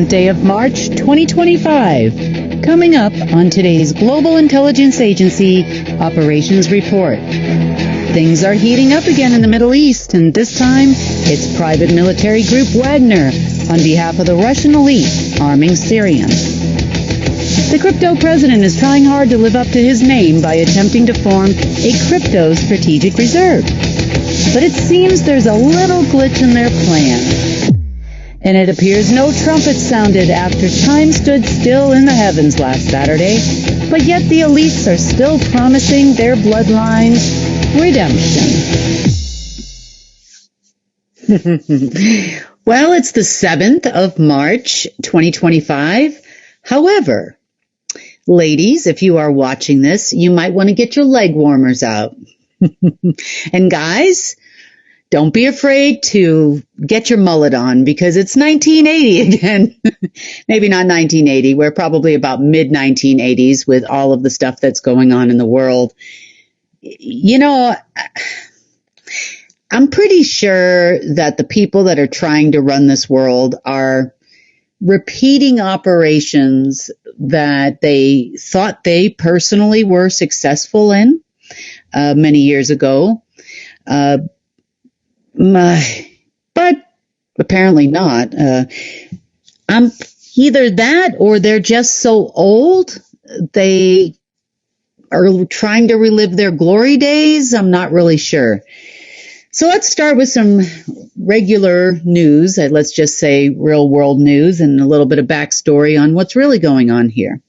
Day of March 2025. Coming up on today's Global Intelligence Agency Operations Report. Things are heating up again in the Middle East, and this time it's private military group Wagner on behalf of the Russian elite arming Syrians. The crypto president is trying hard to live up to his name by attempting to form a crypto strategic reserve. But it seems there's a little glitch in their plan. And it appears no trumpets sounded after time stood still in the heavens last Saturday, but yet the elites are still promising their bloodlines redemption. Well, it's the 7th of March, 2025. However, ladies, if you are watching this, you might want to get your leg warmers out. And guys, don't be afraid to get your mullet on because it's 1980 again. Maybe not 1980. We're probably about mid-1980s with all of the stuff that's going on in the world. You know, I'm pretty sure that the people that are trying to run this world are repeating operations that they thought they personally were successful in many years ago. But apparently not. I'm either that or they're just so old they are trying to relive their glory days. I'm not really sure. So let's start with some regular news. Let's just say real world news and a little bit of backstory on what's really going on here.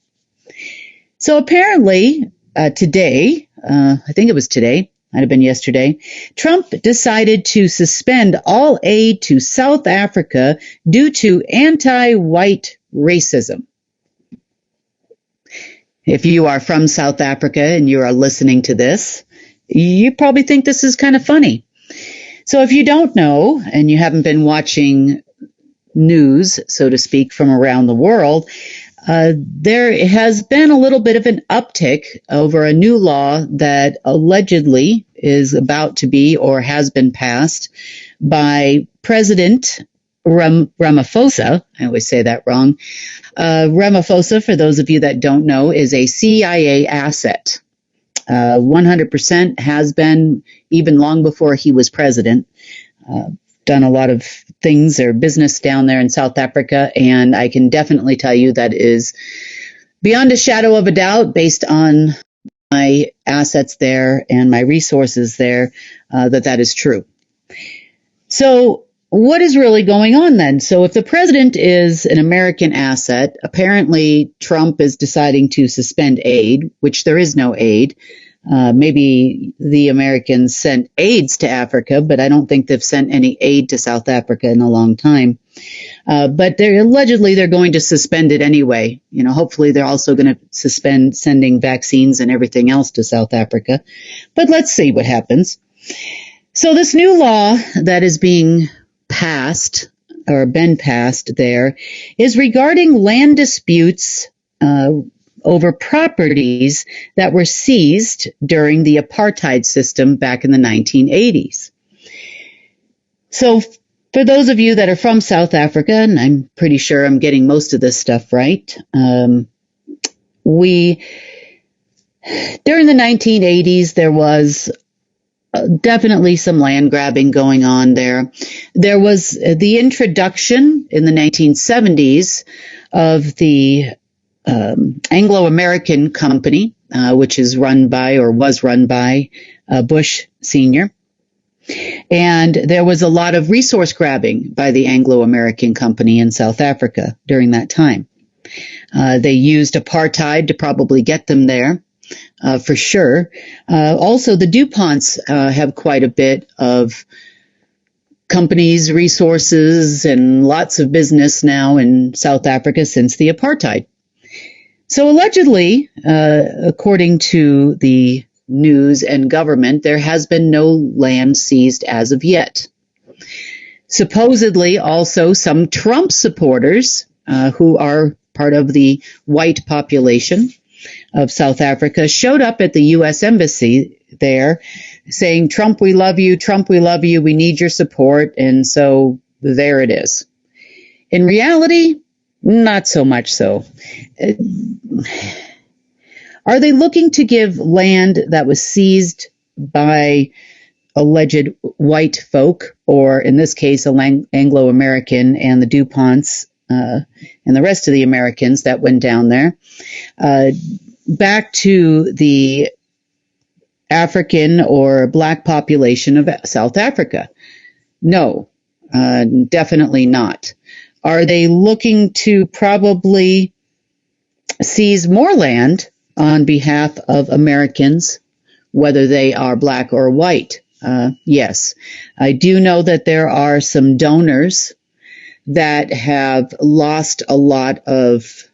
So apparently today, I think it was today, might have been yesterday, Trump decided to suspend all aid to South Africa due to anti-white racism. If you are from South Africa and you are listening to this, you probably think this is kind of funny. So if you don't know and you haven't been watching news, so to speak, from around the world, there has been a little bit of an uptick over a new law that allegedly is about to be or has been passed by President Ramaphosa. I always say that wrong. Ramaphosa, for those of you that don't know, is a CIA asset. 100% has been even long before he was president. Done a lot of things or business down there in South Africa, and I can definitely tell you that is beyond a shadow of a doubt, based on my assets there and my resources there, that is true. So what is really going on then? So if the president is an American asset, apparently Trump is deciding to suspend aid, which there is no aid. Maybe the Americans sent aids to Africa, but I don't think they've sent any aid to South Africa in a long time. But allegedly they're going to suspend it anyway. You know, hopefully they're also going to suspend sending vaccines and everything else to South Africa. But let's see what happens. So this new law that is being passed or been passed there is regarding land disputes over properties that were seized during the apartheid system back in the 1980s. So for those of you that are from South Africa, and I'm pretty sure I'm getting most of this stuff right, during the 1980s, there was definitely some land grabbing going on there. There was the introduction in the 1970s of the Anglo-American company, which is run by or was run by Bush Sr. And there was a lot of resource grabbing by the Anglo-American company in South Africa during that time. They used apartheid to probably get them there, for sure. Also, the DuPonts have quite a bit of companies, resources, and lots of business now in South Africa since the apartheid. So allegedly, according to the news and government, there has been no land seized as of yet. Supposedly, also, some Trump supporters who are part of the white population of South Africa showed up at the U.S. Embassy there saying, Trump, we love you. Trump, we love you. We need your support. And so there it is. In reality, Not so much so. Uh, Are they looking to give land that was seized by alleged white folk, or in this case, Anglo American and the DuPonts and the rest of the Americans that went down there, uh, back to the African or black population of South Africa? No, definitely not. Are they looking to probably seize more land on behalf of Americans, whether they are black or white? Yes. I do know that there are some donors that have lost a lot of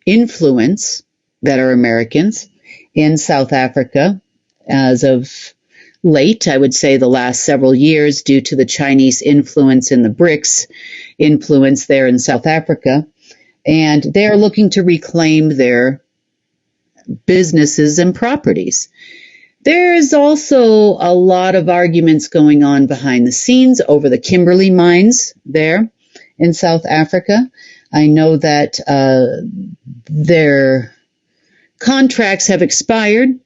influence that are Americans in South Africa as of late, I would say the last several years, due to the Chinese influence and the BRICS influence there in South Africa. And they are looking to reclaim their businesses and properties. There is also a lot of arguments going on behind the scenes over the Kimberley mines there in South Africa. I know that their contracts have expired.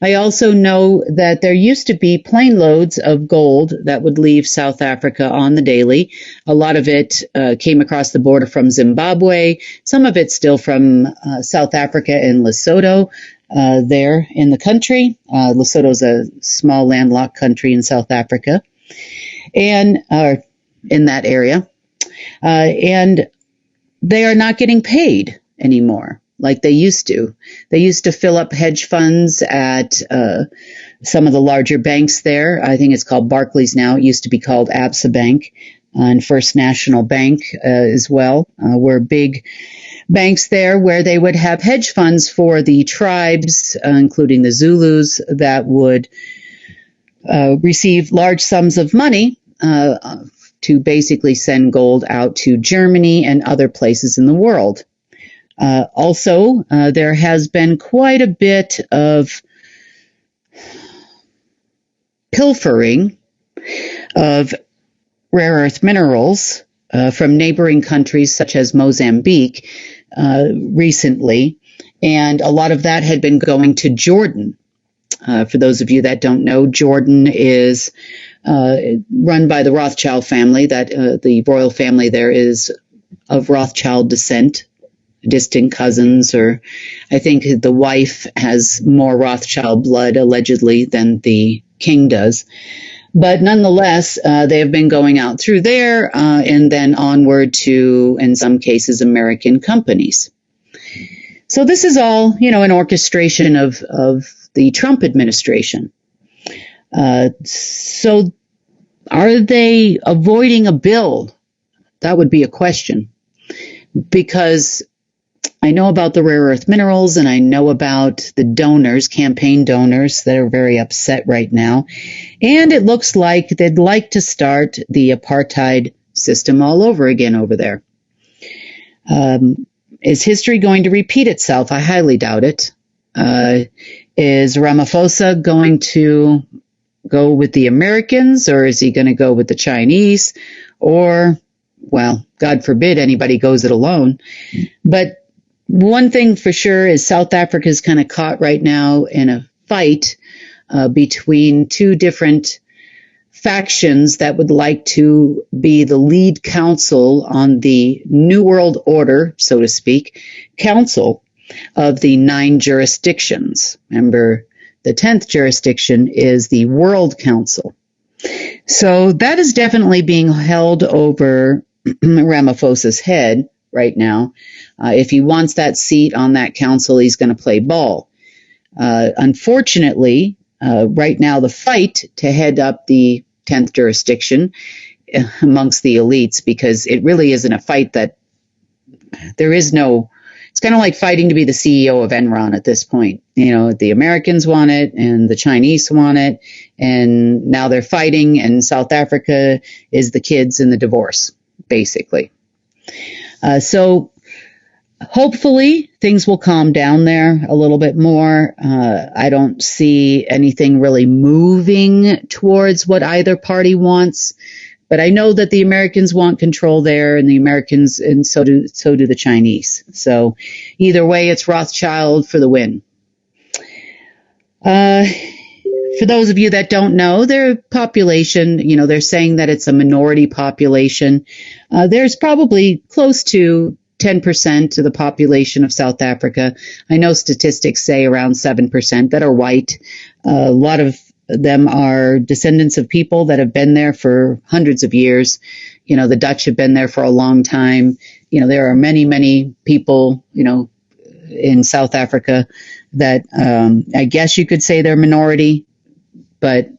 I also know that there used to be plane loads of gold that would leave South Africa on the daily. A lot of it came across the border from Zimbabwe, some of it still from South Africa and Lesotho there in the country. Lesotho is a small landlocked country in South Africa and in that area. And they are not getting paid anymore like they used to. They used to fill up hedge funds at some of the larger banks there. I think it's called Barclays now. It used to be called Absa Bank and First National Bank as well, were big banks there where they would have hedge funds for the tribes, including the Zulus, that would receive large sums of money to basically send gold out to Germany and other places in the world. Also, there has been quite a bit of pilfering of rare earth minerals from neighboring countries such as Mozambique recently, and a lot of that had been going to Jordan. For those of you that don't know, Jordan is run by the Rothschild family. That the royal family there is of Rothschild descent, distant cousins, or I think the wife has more Rothschild blood allegedly than the king does. But nonetheless, they have been going out through there and then onward to, in some cases, American companies. So this is all, an orchestration of the Trump administration. So are they avoiding a bill? That would be a question. Because I know about the rare earth minerals and I know about the donors, campaign donors that are very upset right now. And it looks like they'd like to start the apartheid system all over again over there. Is history going to repeat itself? I highly doubt it. Is Ramaphosa going to go with the Americans, or is he going to go with the Chinese? Or, well, God forbid anybody goes it alone. But one thing for sure is South Africa is kind of caught right now in a fight between two different factions that would like to be the lead council on the New World Order, so to speak, council of the 9 jurisdictions. Remember, the 10th jurisdiction is the World Council. So that is definitely being held over Ramaphosa's head right now. If he wants that seat on that council, he's going to play ball. Unfortunately, right now the fight to head up the 10th jurisdiction amongst the elites, because it really isn't a fight that there is no, it's kind of like fighting to be the CEO of Enron at this point. The Americans want it and the Chinese want it, and now they're fighting, and South Africa is the kids in the divorce, basically. So hopefully things will calm down there a little bit more. I don't see anything really moving towards what either party wants, But I know that the Americans want control there, and the Americans, and so do the Chinese. So either way, it's Rothschild for the win. For those of you that don't know, their population, they're saying that it's a minority population. There's probably close to 10% of the population of South Africa. I know statistics say around 7% that are white. A lot of them are descendants of people that have been there for hundreds of years. The Dutch have been there for a long time. There are many, many people, in South Africa that I guess you could say they're minority, but,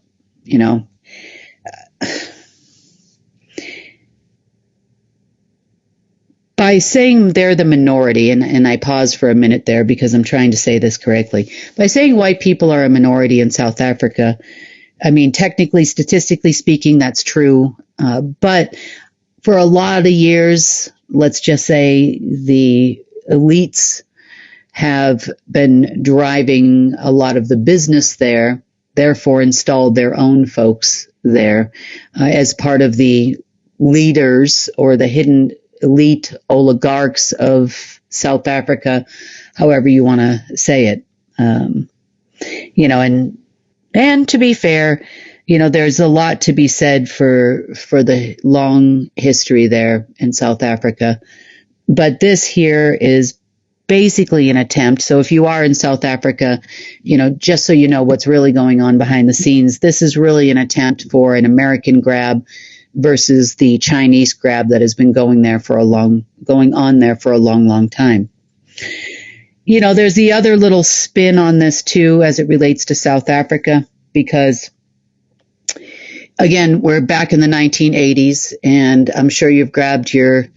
by saying they're the minority, and I pause for a minute there because I'm trying to say this correctly, by saying white people are a minority in South Africa, I mean, technically, statistically speaking, that's true. But for a lot of years, let's just say the elites have been driving a lot of the business there, therefore installed their own folks there as part of the leaders or the hidden elite oligarchs of South Africa, however you want to say it. And to be fair, there's a lot to be said for the long history there in South Africa. But this here is basically an attempt. So if you are in South Africa, just so you know what's really going on behind the scenes, this is really an attempt for an American grab versus the Chinese grab that has been going on there for a long time. There's the other little spin on this too, as it relates to South Africa, because again, we're back in the 1980s, and I'm sure you've grabbed your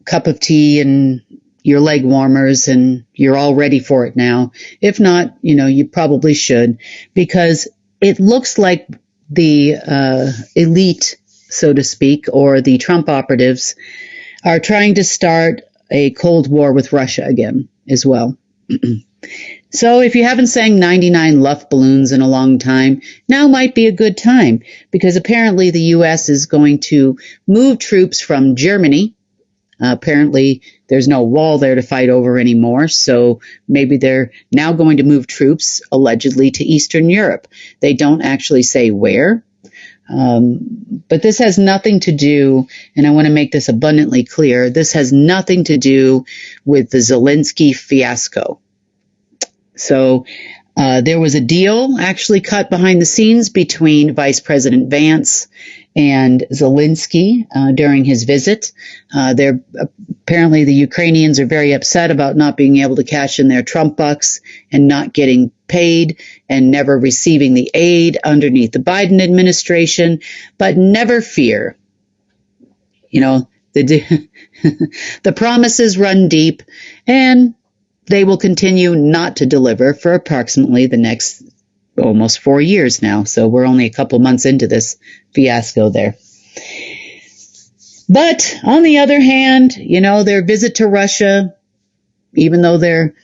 cup of tea and your leg warmers and you're all ready for it now. If not, you probably should, because it looks like the elite, so to speak, or the Trump operatives are trying to start a Cold War with Russia again as well. So if you haven't sang 99 Luft balloons in a long time, now might be a good time, because apparently the U.S. is going to move troops from Germany. Apparently there's no wall there to fight over anymore, so maybe they're now going to move troops allegedly to Eastern Europe. They don't actually say where. But this has nothing to do, and I want to make this abundantly clear, this has nothing to do with the Zelensky fiasco. So there was a deal actually cut behind the scenes between Vice President Vance and Zelensky during his visit. Apparently the Ukrainians are very upset about not being able to cash in their Trump bucks and not getting paid and never receiving the aid underneath the Biden administration. But never fear. The promises run deep, and they will continue not to deliver for approximately the next almost 4 years now. So we're only a couple months into this fiasco there. But on the other hand, their visit to Russia, even though their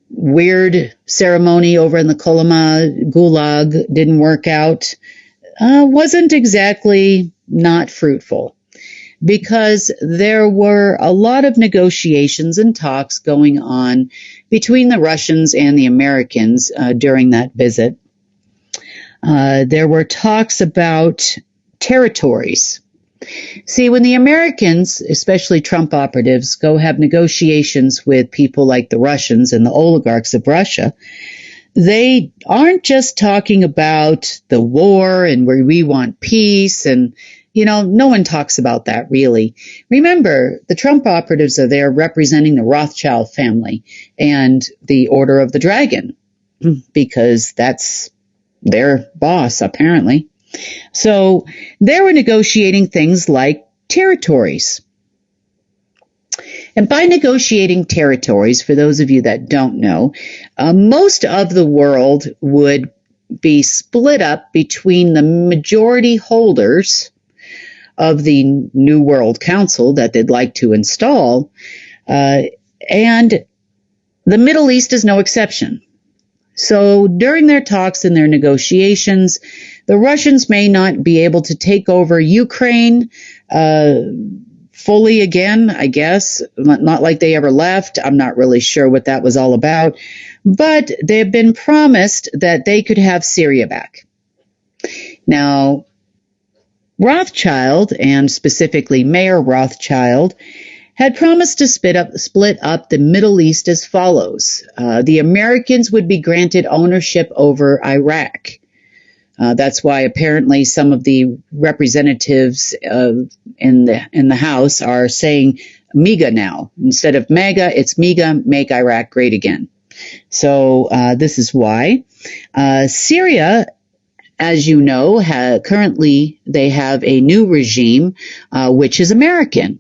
weird ceremony over in the Kolyma Gulag didn't work out, wasn't exactly not fruitful, because there were a lot of negotiations and talks going on between the Russians and the Americans during that visit. There were talks about territories. See, when the Americans, especially Trump operatives, go have negotiations with people like the Russians and the oligarchs of Russia, they aren't just talking about the war and where we want peace, and no one talks about that really. Remember, the Trump operatives are there representing the Rothschild family and the Order of the Dragon, because that's their boss, apparently. So they were negotiating things like territories. And by negotiating territories, for those of you that don't know, most of the world would be split up between the majority holders of the New World Council that they'd like to install, and the Middle East is no exception. So during their talks and their negotiations, the Russians may not be able to take over Ukraine fully again, I guess. Not like they ever left. I'm not really sure what that was all about. But they've been promised that they could have Syria back. Now, Rothschild, and specifically Mayor Rothschild, had promised to split up the Middle East as follows. The Americans would be granted ownership over Iraq. That's why apparently some of the representatives in the House are saying MEGA now. Instead of MAGA, it's MEGA, make Iraq great again. So this is why. Syria, as you know, currently they have a new regime, which is American.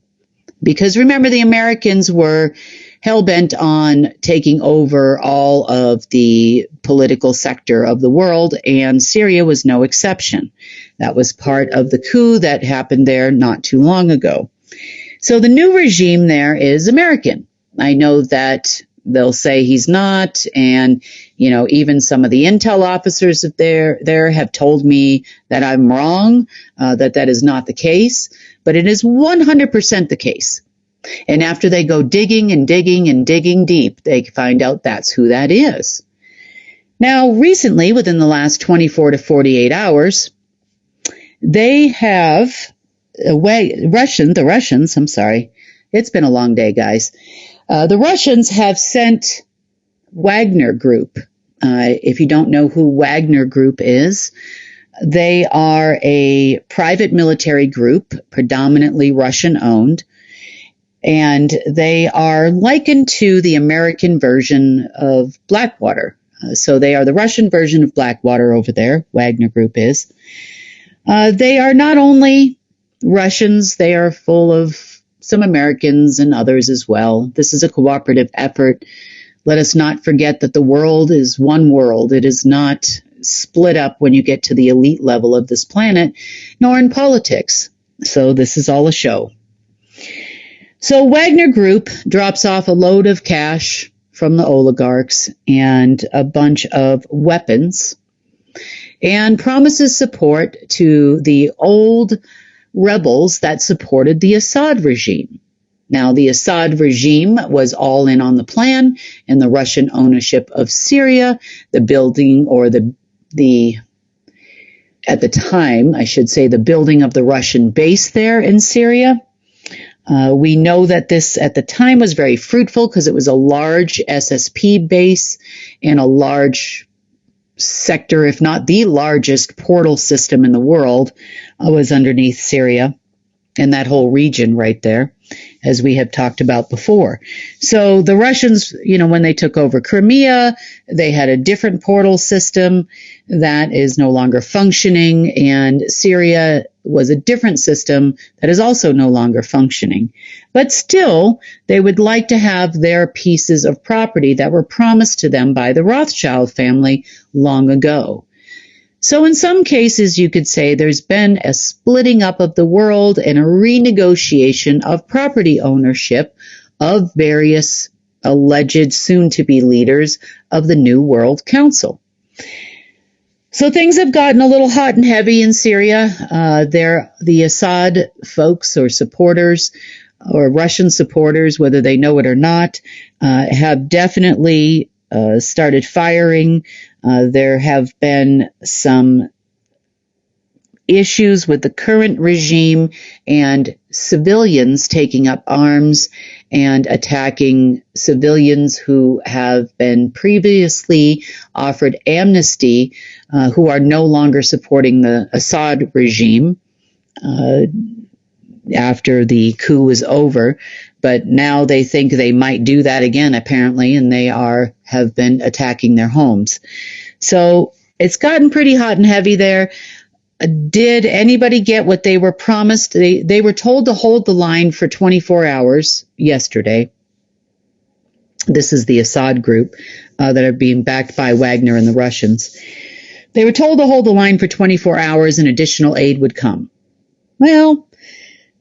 Because remember, the Americans were hell-bent on taking over all of the political sector of the world, and Syria was no exception. That was part of the coup that happened there not too long ago. So the new regime there is American. I know that they'll say he's not, and even some of the intel officers there have told me that I'm wrong, that is not the case, but it is 100% the case. And after they go digging and digging and digging deep, they find out that's who that is. Now, recently, within the last 24 to 48 hours, they have the Russians, I'm sorry, it's been a long day, guys. The Russians have sent Wagner Group. If you don't know who Wagner Group is, they are a private military group, predominantly Russian-owned, and they are likened to the American version of Blackwater. So they are the Russian version of Blackwater over there, Wagner Group is. They are not only Russians, they are full of some Americans and others as well. This is a cooperative effort. Let us not forget that the world is one world. It is not split up when you get to the elite level of this planet, nor in politics. So this is all a show. So Wagner Group drops off a load of cash from the oligarchs and a bunch of weapons and promises support to the old rebels that supported the Assad regime. Now, the Assad regime was all in on the plan and the Russian ownership of Syria, the building or at the time, I should say, the building of the Russian base there in Syria. We know that this at the time was very fruitful because it was a large SSP base and a large sector, if not the largest portal system in the world, was underneath Syria and that whole region right there, as we have talked about before. So the Russians, when they took over Crimea, they had a different portal system that is no longer functioning, and Syria was a different system that is also no longer functioning. But still, they would like to have their pieces of property that were promised to them by the Rothschild family long ago. So in some cases, you could say there's been a splitting up of the world and a renegotiation of property ownership of various alleged soon-to-be leaders of the New World Council. So things have gotten a little hot and heavy in Syria. The Assad folks or supporters or Russian supporters, whether they know it or not, have definitely started firing. There have been some issues with the current regime and civilians taking up arms and attacking civilians who have been previously offered amnesty, who are no longer supporting the Assad regime after the coup was over. But now they think they might do that again, apparently, and they have been attacking their homes. So it's gotten pretty hot and heavy there. Did anybody get what they were promised? They were told to hold the line for 24 hours yesterday. This is the Assad group that are being backed by Wagner and the Russians. They were told to hold the line for 24 hours and additional aid would come. Well,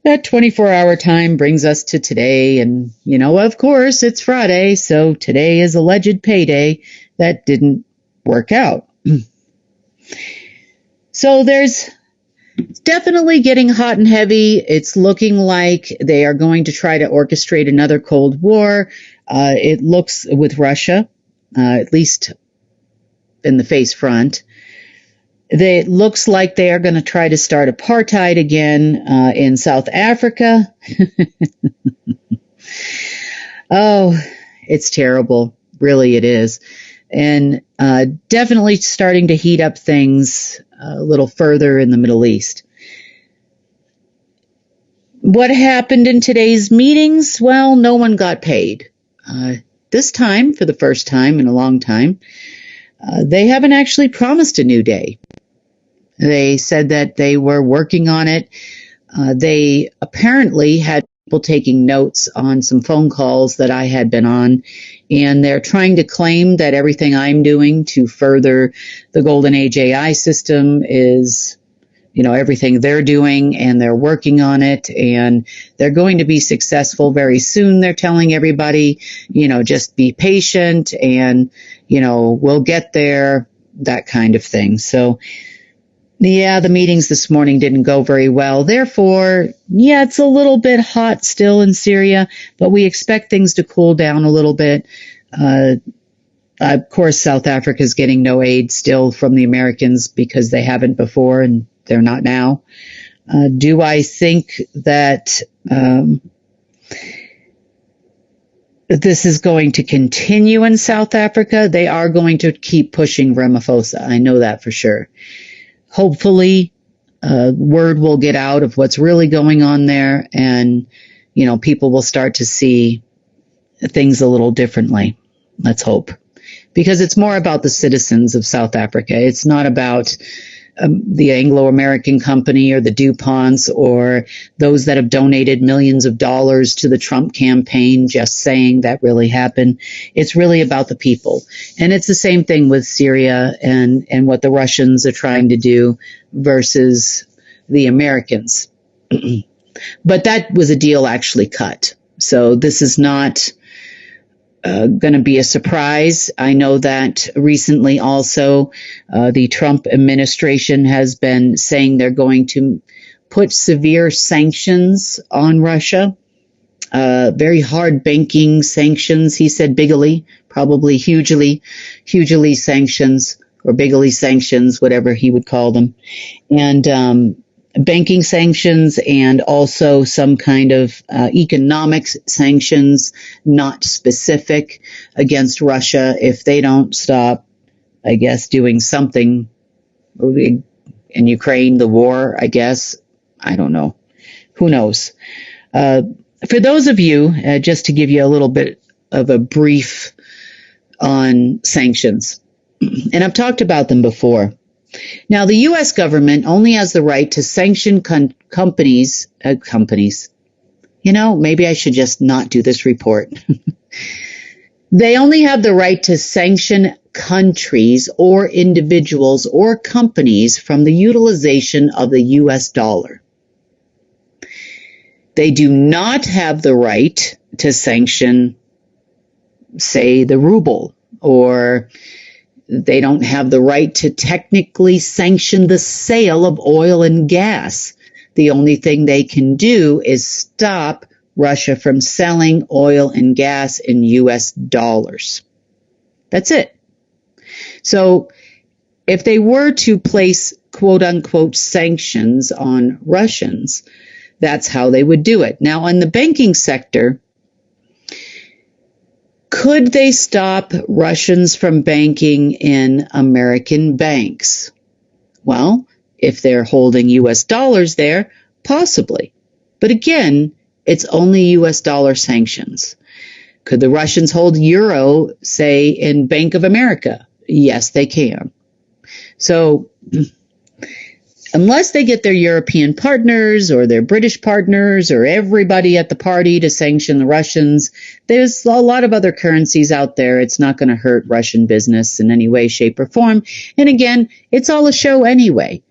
that 24-hour time brings us to today, and, of course, it's Friday, so today is alleged payday. That didn't work out. So there's definitely getting hot and heavy. It's looking like they are going to try to orchestrate another Cold War. It looks with Russia, at least in the face front. It looks like they are going to try to start apartheid again in South Africa. Oh, it's terrible. Really, it is. And definitely starting to heat up things a little further in the Middle East. What happened in today's meetings? Well, no one got paid. This time, for the first time in a long time, they haven't actually promised a new day. They said that they were working on it. They apparently had people taking notes on some phone calls that I had been on, and they're trying to claim that everything I'm doing to further the Golden Age AI system is, everything they're doing, and they're working on it, and they're going to be successful very soon. They're telling everybody, just be patient and, we'll get there, that kind of thing. So, yeah, the meetings this morning didn't go very well. Therefore, yeah, it's a little bit hot still in Syria, but we expect things to cool down a little bit. Of course, South Africa is getting no aid still from the Americans because they haven't before and they're not now. Do I think that this is going to continue in South Africa? They are going to keep pushing Ramaphosa. I know that for sure. Hopefully, word will get out of what's really going on there, and, people will start to see things a little differently. Let's hope. Because it's more about the citizens of South Africa. It's not about the Anglo-American company or the DuPonts or those that have donated millions of dollars to the Trump campaign, just saying that really happened. It's really about the people. And it's the same thing with Syria and what the Russians are trying to do versus the Americans. But that was a deal actually cut. So this is not going to be a surprise. I know that recently also the Trump administration has been saying they're going to put severe sanctions on Russia, very hard banking sanctions. He said bigly, probably hugely sanctions or bigly sanctions, whatever he would call them. And banking sanctions and also some kind of economic sanctions, not specific, against Russia if they don't stop, I guess, doing something in Ukraine, the war, I guess. I don't know. Who knows? For those of you, just to give you a little bit of a brief on sanctions, and I've talked about them before. Now, the U.S. government only has the right to sanction companies. Maybe I should just not do this report. They only have the right to sanction countries or individuals or companies from the utilization of the U.S. dollar. They do not have the right to sanction, say, the ruble, or they don't have the right to technically sanction the sale of oil and gas. The only thing they can do is stop Russia from selling oil and gas in U.S. dollars. That's it. So if they were to place quote unquote sanctions on Russians, that's how they would do it. Now, in the banking sector, could they stop Russians from banking in American banks? Well, if they're holding U.S. dollars there, possibly. But again, it's only U.S. dollar sanctions. Could the Russians hold euro, say, in Bank of America? Yes, they can. So unless they get their European partners or their British partners or everybody at the party to sanction the Russians, there's a lot of other currencies out there. It's not going to hurt Russian business in any way, shape, or form. And again, it's all a show anyway.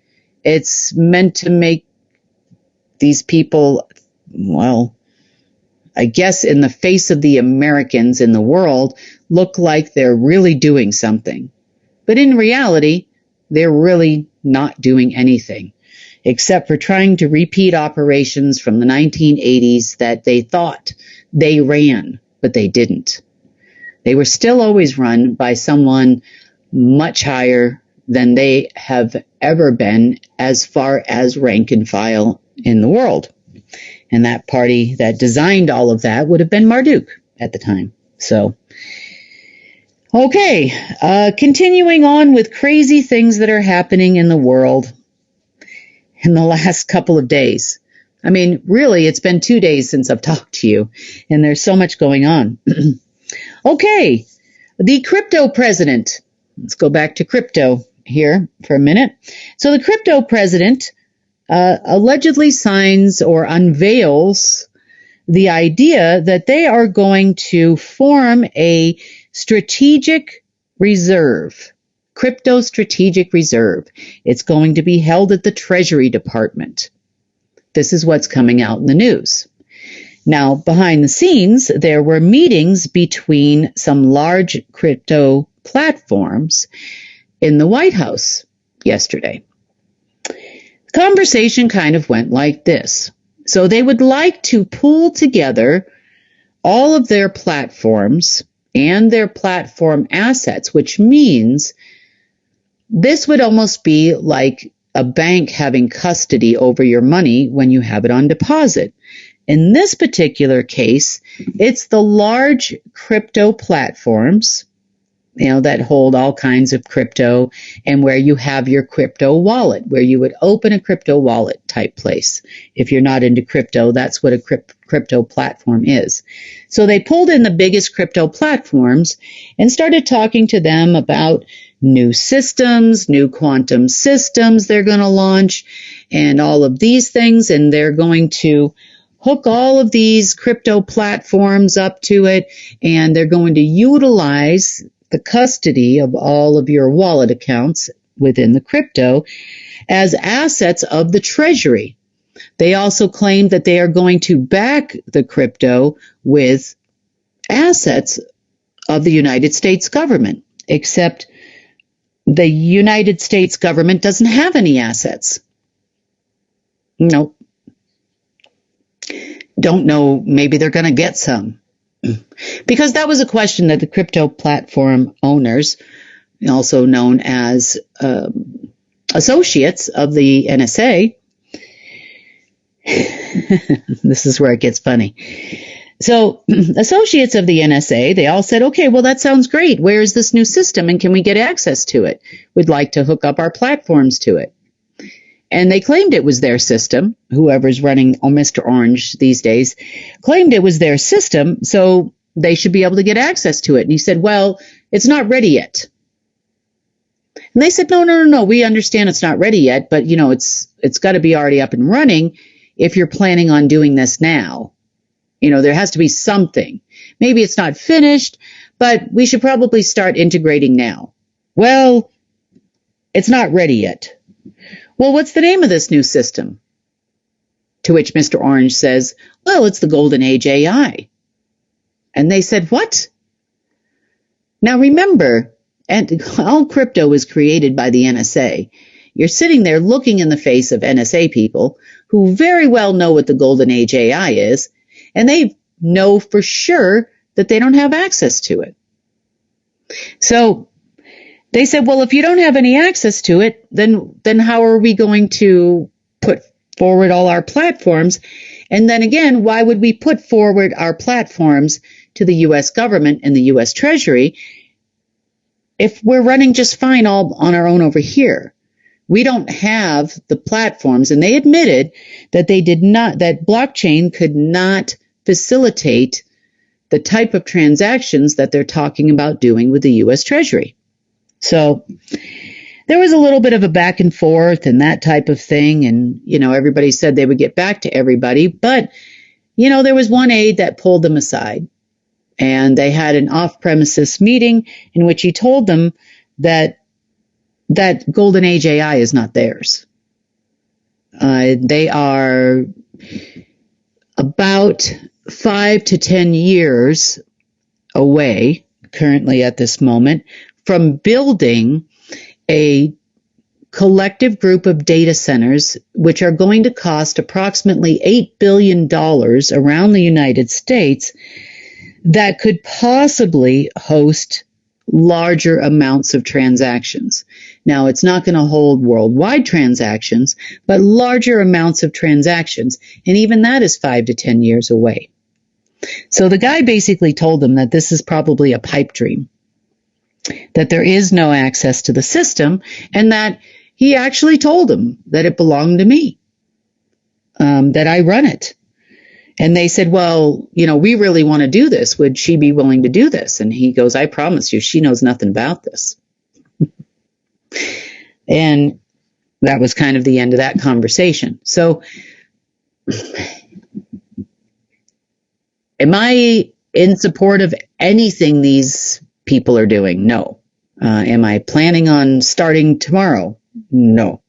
It's meant to make these people, well, I guess in the face of the Americans in the world, look like they're really doing something. But in reality, they're really not doing anything except for trying to repeat operations from the 1980s that they thought they ran, but they didn't. They were still always run by someone much higher than they have ever been as far as rank and file in the world. And that party that designed all of that would have been Marduk at the time. So, okay, continuing on with crazy things that are happening in the world in the last couple of days. I mean, really, it's been 2 days since I've talked to you, and there's so much going on. Okay, the crypto president. Let's go back to crypto here for a minute. So the crypto president allegedly signs or unveils the idea that they are going to form a strategic reserve, crypto strategic reserve. It's going to be held at the Treasury Department. This is what's coming out in the news. Now, behind the scenes, there were meetings between some large crypto platforms in the White House yesterday. The conversation kind of went like this. So they would like to pool together all of their platforms and their platform assets, which means this would almost be like a bank having custody over your money when you have it on deposit. In this particular case, it's the large crypto platforms, that hold all kinds of crypto, and where you have your crypto wallet, where you would open a crypto wallet type place. If you're not into crypto, that's what a crypto platform is. So they pulled in the biggest crypto platforms and started talking to them about new systems, new quantum systems they're going to launch, and all of these things, and they're going to hook all of these crypto platforms up to it, and they're going to utilize the custody of all of your wallet accounts within the crypto as assets of the Treasury. They also claim that they are going to back the crypto with assets of the United States government, except the United States government doesn't have any assets. Nope. Don't know, maybe they're going to get some. Because that was a question that the crypto platform owners, also known as associates of the NSA, this is where it gets funny. So associates of the NSA, they all said, okay, well, that sounds great. Where is this new system and can we get access to it? We'd like to hook up our platforms to it. And they claimed it was their system. Whoever's running Mr. Orange these days claimed it was their system, so they should be able to get access to it. And he said, well, it's not ready yet. And they said, no, we understand it's not ready yet, but, it's got to be already up and running if you're planning on doing this now. There has to be something. Maybe it's not finished, but we should probably start integrating now. Well, it's not ready yet. Well, what's the name of this new system? To which Mr. Orange says, well, it's the Golden Age AI. And they said, what? Now remember, and all crypto was created by the NSA. You're sitting there looking in the face of NSA people who very well know what the Golden Age AI is, and they know for sure that they don't have access to it. So they said, well, if you don't have any access to it, then how are we going to put forward all our platforms? And then again, why would we put forward our platforms to the U.S. government and the U.S. Treasury if we're running just fine all on our own over here? We don't have the platforms, and they admitted that that blockchain could not facilitate the type of transactions that they're talking about doing with the U.S. Treasury. So there was a little bit of a back and forth and that type of thing. And, everybody said they would get back to everybody. But, there was one aide that pulled them aside, and they had an off-premises meeting in which he told them that Golden Age AI is not theirs. They are about 5 to 10 years away currently at this moment from building a collective group of data centers, which are going to cost approximately $8 billion around the United States, that could possibly host larger amounts of transactions. Now, it's not going to hold worldwide transactions, but larger amounts of transactions. And even that is 5 to 10 years away. So the guy basically told them that this is probably a pipe dream, that there is no access to the system, and that he actually told them that it belonged to me, that I run it. And they said, well, we really want to do this. Would she be willing to do this? And he goes, I promise you, she knows nothing about this. And that was kind of the end of that conversation. So am I in support of anything these people are doing? No. Am I planning on starting tomorrow? No.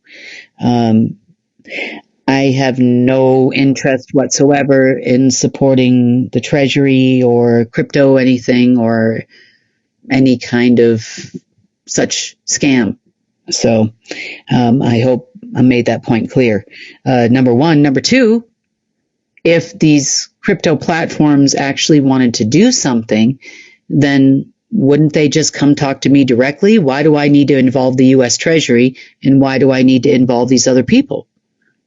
I have no interest whatsoever in supporting the Treasury or crypto anything or any kind of such scam. So I hope I made that point clear. Number one. Number two, if these crypto platforms actually wanted to do something, then wouldn't they just come talk to me directly? Why do I need to involve the U.S. Treasury, and why do I need to involve these other people?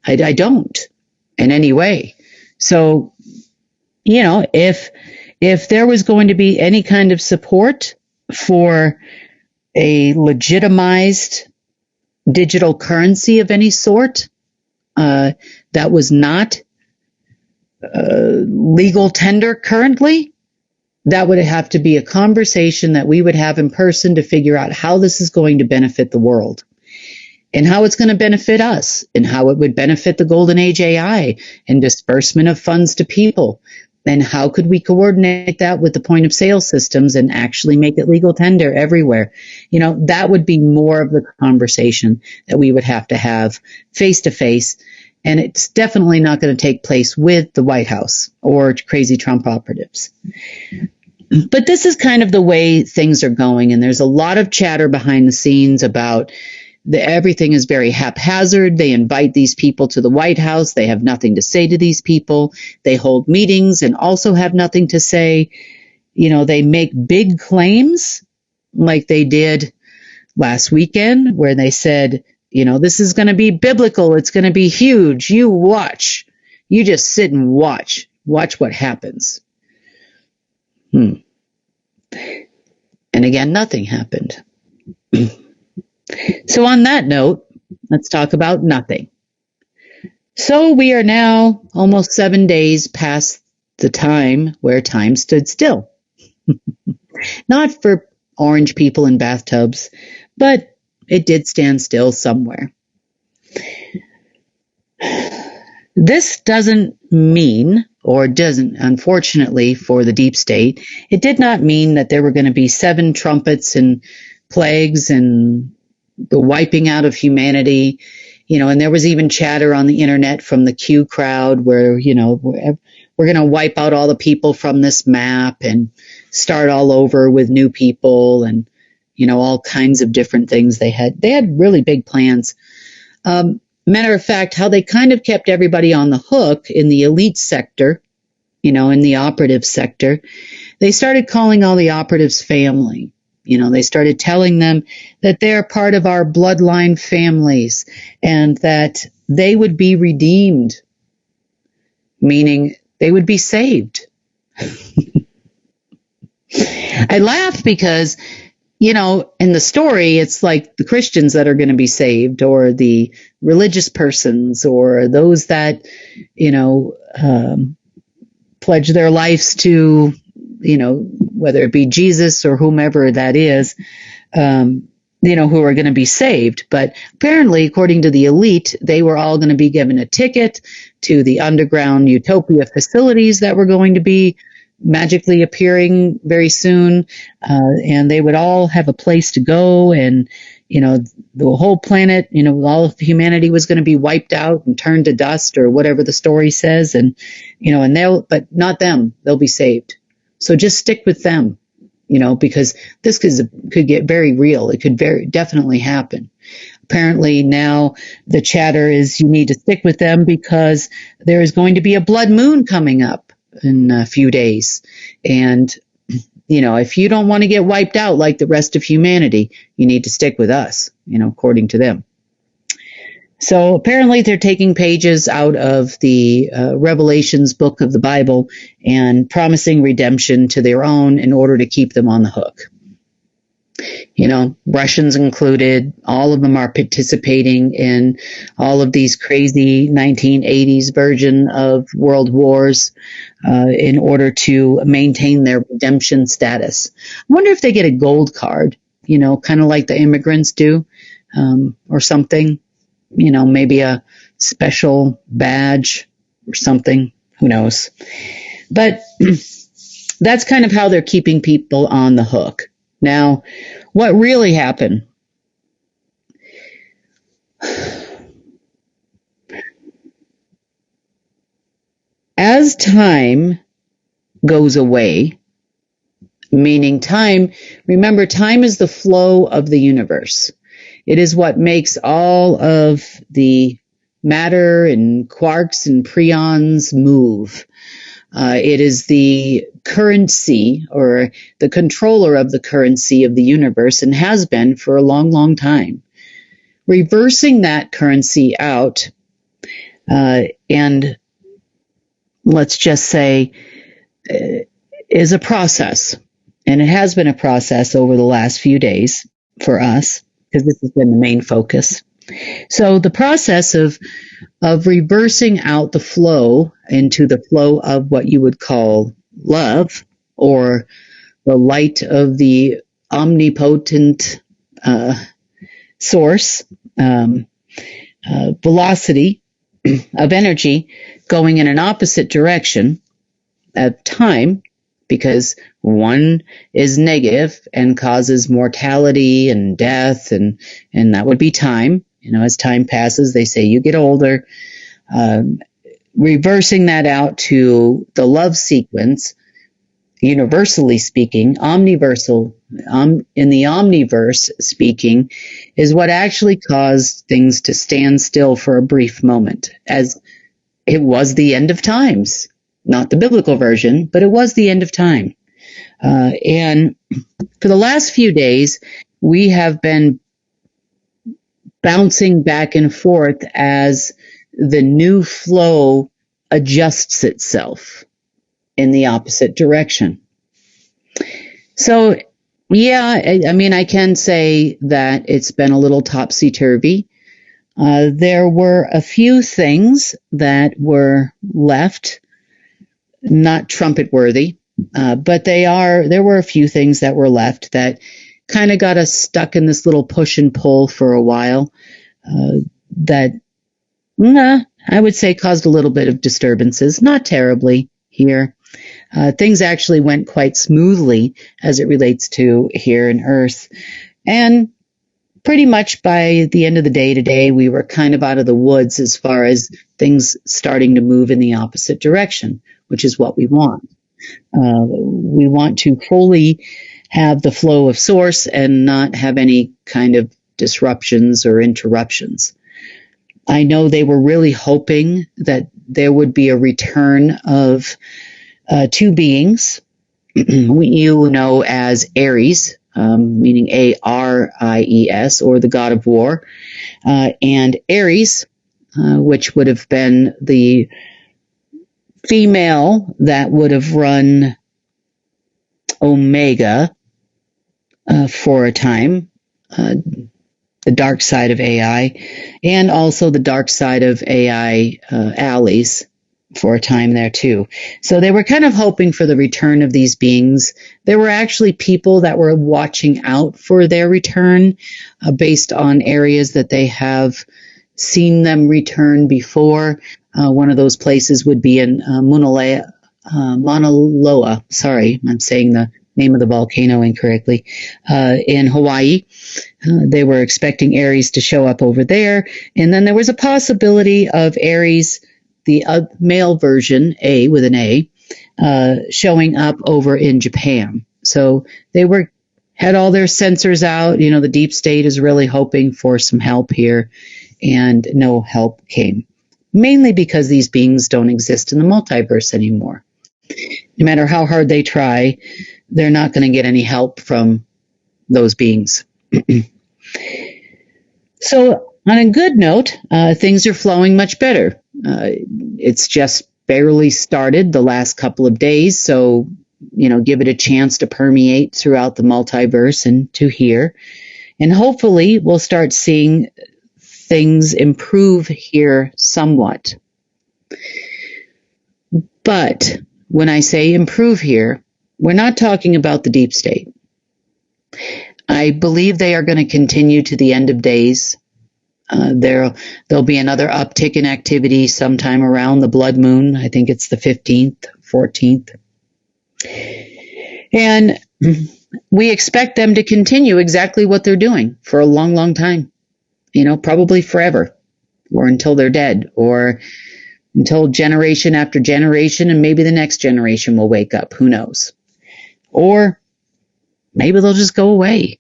I don't in any way. So, if there was going to be any kind of support for a legitimized digital currency of any sort, that was not legal tender currently, that would have to be a conversation that we would have in person to figure out how this is going to benefit the world, and how it's going to benefit us, and how it would benefit the golden age AI and disbursement of funds to people. And how could we coordinate that with the point of sale systems and actually make it legal tender everywhere? That would be more of the conversation that we would have to have face to face. And it's definitely not going to take place with the White House or crazy Trump operatives. But this is kind of the way things are going. And there's a lot of chatter behind the scenes about everything is very haphazard. They invite these people to the White House. They have nothing to say to these people. They hold meetings and also have nothing to say. They make big claims like they did last weekend, where they said, this is going to be biblical. It's going to be huge. You watch. You just sit and watch. Watch what happens. And again, nothing happened. So on that note, let's talk about nothing. So we are now almost 7 days past the time where time stood still. Not for orange people in bathtubs, but it did stand still somewhere. This doesn't mean, or doesn't, unfortunately for the deep state, it did not mean that there were going to be 7 trumpets and plagues and the wiping out of humanity, and there was even chatter on the internet from the Q crowd where, we're going to wipe out all the people from this map and start all over with new people and, all kinds of different things they had. They had really big plans. Matter of fact, how they kind of kept everybody on the hook in the elite sector, in the operative sector, they started calling all the operatives family. They started telling them that they're part of our bloodline families and that they would be redeemed, meaning they would be saved. I laugh because, in the story, it's like the Christians that are going to be saved, or the religious persons, or those that, pledge their lives to, whether it be Jesus or whomever that is, who are going to be saved. But apparently, according to the elite, they were all going to be given a ticket to the underground utopia facilities that were going to be magically appearing very soon. And they would all have a place to go. And, the whole planet, all of humanity was going to be wiped out and turned to dust, or whatever the story says. And, but not them. They'll be saved. So just stick with them, because this could get very real. It could definitely happen. Apparently now the chatter is you need to stick with them because there is going to be a blood moon coming up in a few days. And, if you don't want to get wiped out like the rest of humanity, you need to stick with us, according to them. So apparently they're taking pages out of the Revelations book of the Bible and promising redemption to their own in order to keep them on the hook. Russians included, all of them are participating in all of these crazy 1980s version of world wars in order to maintain their redemption status. I wonder if they get a gold card, kind of like the immigrants do, or something, maybe a special badge or something. Who knows? But that's kind of how they're keeping people on the hook. Now, what really happened? As time goes away, meaning time, remember, time is the flow of the universe. It is what makes all of the matter and quarks and preons move. It is the currency or the controller of the currency of the universe and has been for a long, long time. Reversing that currency out and let's just say is a process. And it has been a process over the last few days for us because this has been the main focus. So the process of reversing out the flow into the flow of what you would call love or the light of the omnipotent source, velocity of energy going in an opposite direction at time, because one is negative and causes mortality and death, and that would be time. As time passes, they say you get older. Reversing that out to the love sequence, universally speaking, in the omniverse speaking, is what actually caused things to stand still for a brief moment, as it was the end of times. Not the biblical version, but it was the end of time. And for the last few days, we have been bouncing back and forth as the new flow adjusts itself in the opposite direction. So, yeah, I can say that it's been a little topsy-turvy. There were a few things that were left, not trumpet-worthy, but there were a few things that were left that kind of got us stuck in this little push and pull for a while that, I would say, caused a little bit of disturbances, not terribly here. Things actually went quite smoothly as it relates to here in Earth. And pretty much by the end of the day today, we were kind of out of the woods as far as things starting to move in the opposite direction, which is what we want. We want to fully have the flow of source and not have any kind of disruptions or interruptions. I know they were really hoping that there would be a return of two beings you know as Aries, meaning Aries, or the god of war, and Aries, which would have been the female that would have run Omega for a time, the dark side of AI, and also the dark side of AI allies for a time there too. So they were kind of hoping for the return of these beings. There were actually people that were watching out for their return based on areas that they have seen them return before. One of those places would be in Mauna Loa. Sorry, I'm saying the name of the volcano incorrectly. In Hawaii, they were expecting Aries to show up over there. And then there was a possibility of Aries, the male version, A with an A, showing up over in Japan. So they were had all their sensors out. The deep state is really hoping for some help here, and no help came. Mainly because these beings don't exist in the multiverse anymore. No matter how hard they try, they're not going to get any help from those beings. So, on a good note, things are flowing much better. It's just barely started the last couple of days, so give it a chance to permeate throughout the multiverse and to here. And hopefully we'll start seeing things improve here somewhat. But when I say improve here, we're not talking about the deep state. I believe they are going to continue to the end of days. There'll be another uptick in activity sometime around the blood moon. I think it's the 15th, 14th. And we expect them to continue exactly what they're doing for a long, long time. Probably forever, or until they're dead, or until generation after generation, and maybe the next generation will wake up. Who knows? Or maybe they'll just go away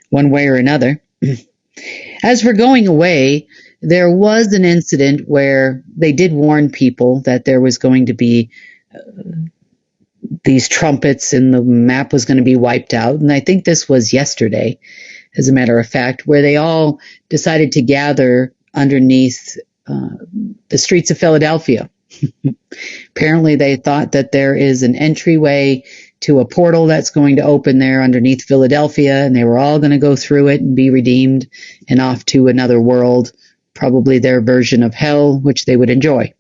one way or another. As for going away, there was an incident where they did warn people that there was going to be these trumpets and the map was going to be wiped out. And I think this was yesterday, as a matter of fact, where they all decided to gather underneath the streets of Philadelphia. Apparently, they thought that there is an entryway to a portal that's going to open there underneath Philadelphia, and they were all going to go through it and be redeemed and off to another world, probably their version of hell, which they would enjoy.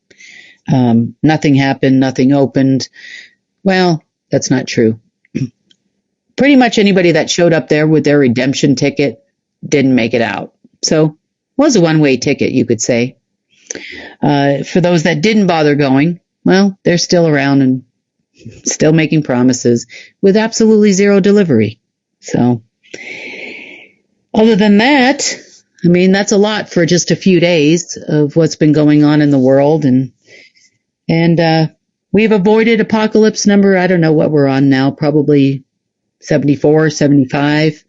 Nothing happened, nothing opened. Well, that's not true. Pretty much anybody that showed up there with their redemption ticket didn't make it out. So it was a one-way ticket, you could say. For those that didn't bother going, well, they're still around and still making promises with absolutely zero delivery. So other than that, that's a lot for just a few days of what's been going on in the world. And we've avoided apocalypse number, I don't know what we're on now, probably 74, 75.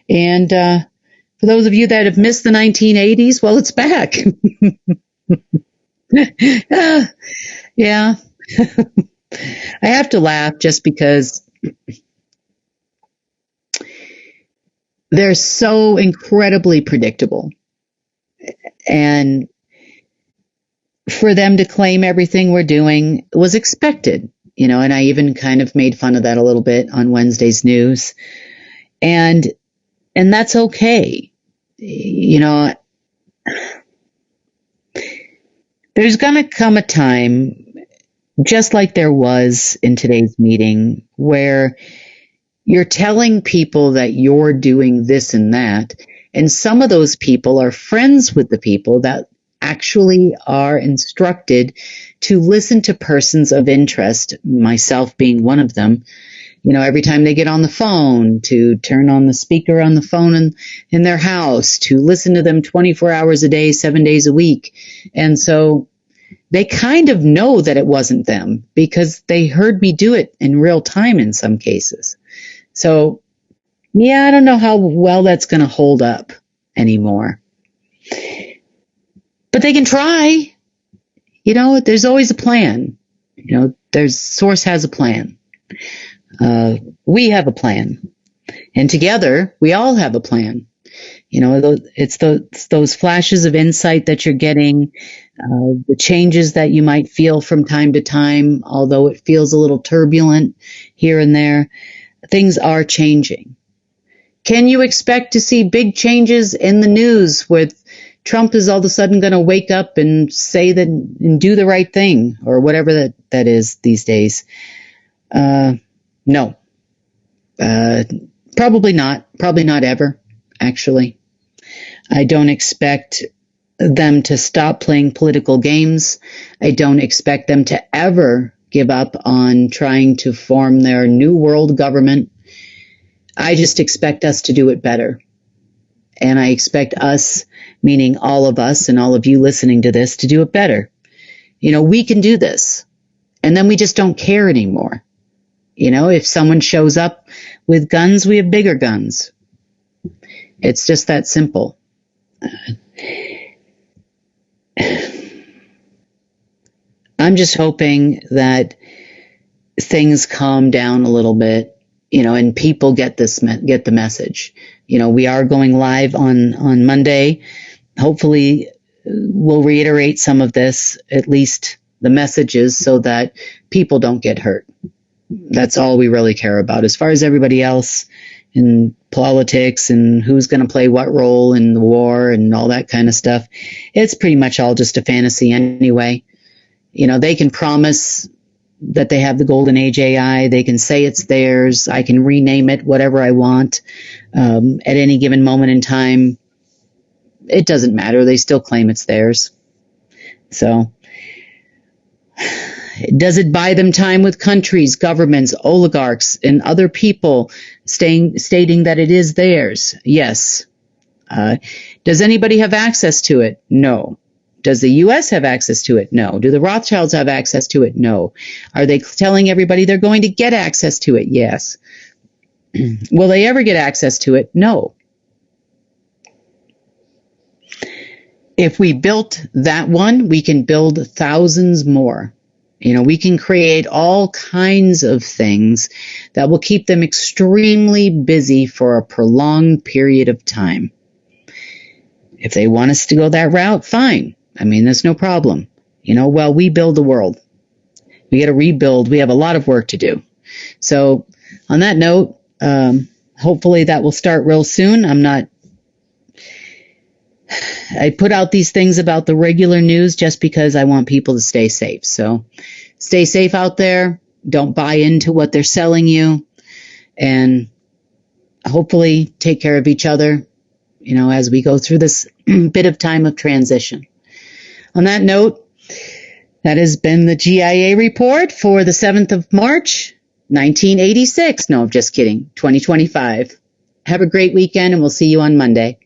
And for those of you that have missed the 1980s, well, it's back. Yeah. I have to laugh just because they're so incredibly predictable. And for them to claim everything we're doing was expected, and I even kind of made fun of that a little bit on Wednesday's news. And that's okay. There's going to come a time, just like there was in today's meeting, where you're telling people that you're doing this and that, and some of those people are friends with the people that actually are instructed to listen to persons of interest, myself being one of them. Every time they get on the phone, to turn on the speaker on the phone in their house, to listen to them 24 hours a day, 7 days a week. And so they kind of know that it wasn't them because they heard me do it in real time in some cases. So, yeah, I don't know how well that's going to hold up anymore. But they can try. There's always a plan. Source has a plan. We have a plan. And together, we all have a plan. It's those flashes of insight that you're getting, the changes that you might feel from time to time, although it feels a little turbulent here and there. Things are changing. Can you expect to see big changes in the news with Trump is all of a sudden going to wake up and say that and do the right thing or whatever that is these days? No. Probably not. Probably not ever, actually. I don't expect them to stop playing political games. I don't expect them to ever give up on trying to form their new world government. I just expect us to do it better. And I expect us, meaning all of us and all of you listening to this, to do it better. We can do this. And then we just don't care anymore. If someone shows up with guns, we have bigger guns. It's just that simple. I'm just hoping that things calm down a little bit, and people get the message. We are going live on Monday. Hopefully we'll reiterate some of this, at least the messages, so that people don't get hurt. That's all we really care about. As far as everybody else in politics and who's going to play what role in the war and all that kind of stuff, it's pretty much all just a fantasy anyway. They can promise that they have the golden age AI. They can say it's theirs. I can rename it whatever I want at any given moment in time. It doesn't matter. They still claim it's theirs. So does it buy them time with countries, governments, oligarchs, and other people stating that it is theirs? Yes. Does anybody have access to it? No. Does the U.S. have access to it? No. Do the Rothschilds have access to it? No. Are they telling everybody they're going to get access to it? Yes. Will they ever get access to it? No. If we built that one, we can build thousands more. We can create all kinds of things that will keep them extremely busy for a prolonged period of time. If they want us to go that route, fine. There's no problem. While we build the world, we got to rebuild. We have a lot of work to do. So on that note, hopefully that will start real soon. I put out these things about the regular news just because I want people to stay safe. So stay safe out there. Don't buy into what they're selling you, and hopefully take care of each other, as we go through this bit of time of transition. On that note, that has been the GIA report for the 7th of March, 1986. No, I'm just kidding. 2025. Have a great weekend, and we'll see you on Monday.